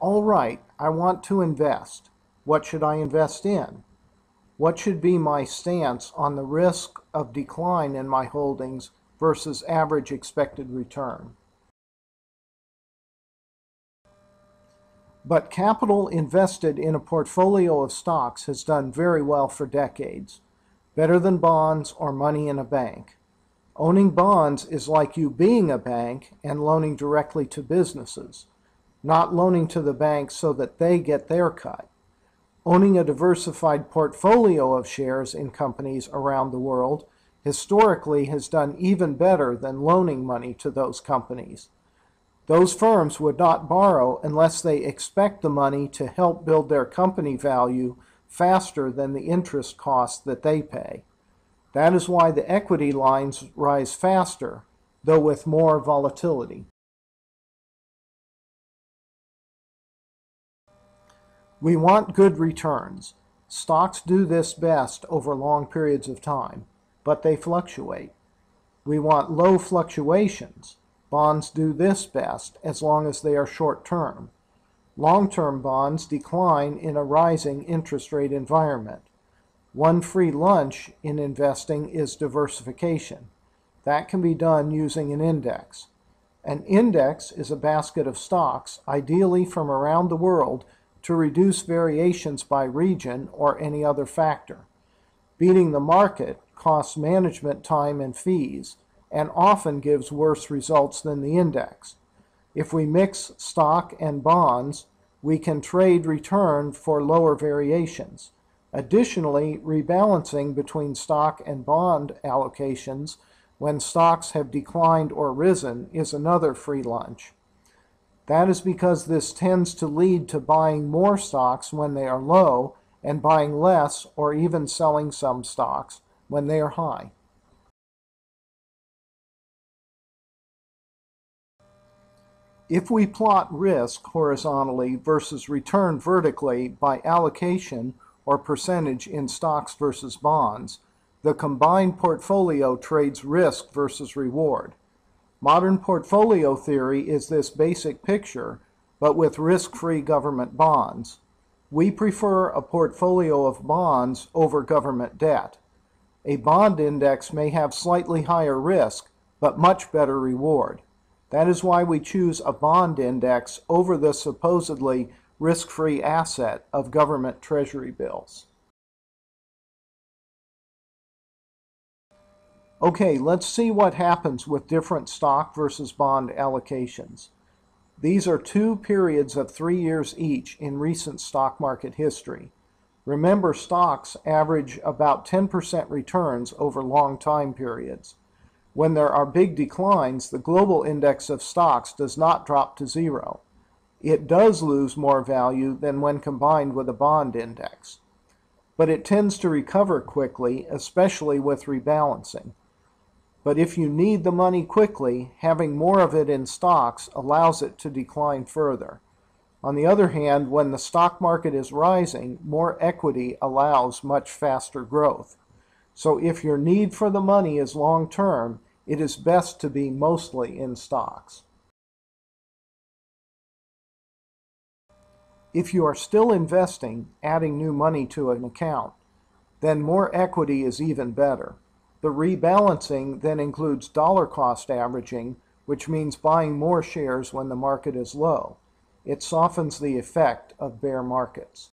All right, I want to invest. What should I invest in? What should be my stance on the risk of decline in my holdings versus average expected return? But capital invested in a portfolio of stocks has done very well for decades, better than bonds or money in a bank. Owning bonds is like you being a bank and loaning directly to businesses, not loaning to the bank so that they get their cut. Owning a diversified portfolio of shares in companies around the world historically has done even better than loaning money to those companies. Those firms would not borrow unless they expect the money to help build their company value faster than the interest costs that they pay. That is why the equity lines rise faster, though with more volatility. We want good returns. Stocks do this best over long periods of time, but they fluctuate. We want low fluctuations. Bonds do this best as long as they are short-term. Long-term bonds decline in a rising interest rate environment. One free lunch in investing is diversification. That can be done using an index. An index is a basket of stocks, ideally from around the world, to reduce variations by region or any other factor. Beating the market costs management time and fees, and often gives worse results than the index. If we mix stock and bonds, we can trade return for lower variations. Additionally, rebalancing between stock and bond allocations when stocks have declined or risen is another free lunch. That is because this tends to lead to buying more stocks when they are low and buying less or even selling some stocks when they are high. If we plot risk horizontally versus return vertically by allocation or percentage in stocks versus bonds, the combined portfolio trades risk versus reward. Modern portfolio theory is this basic picture, but with risk-free government bonds. We prefer a portfolio of bonds over government debt. A bond index may have slightly higher risk, but much better reward. That is why we choose a bond index over the supposedly risk-free asset of government treasury bills. Okay, let's see what happens with different stock versus bond allocations. These are two periods of 3 years each in recent stock market history. Remember, stocks average about 10% returns over long time periods. When there are big declines, the global index of stocks does not drop to zero. It does lose more value than when combined with a bond index. But it tends to recover quickly, especially with rebalancing. But if you need the money quickly, having more of it in stocks allows it to decline further. On the other hand, when the stock market is rising, more equity allows much faster growth. So if your need for the money is long-term, it is best to be mostly in stocks. If you are still investing, adding new money to an account, then more equity is even better. The rebalancing then includes dollar cost averaging, which means buying more shares when the market is low. It softens the effect of bear markets.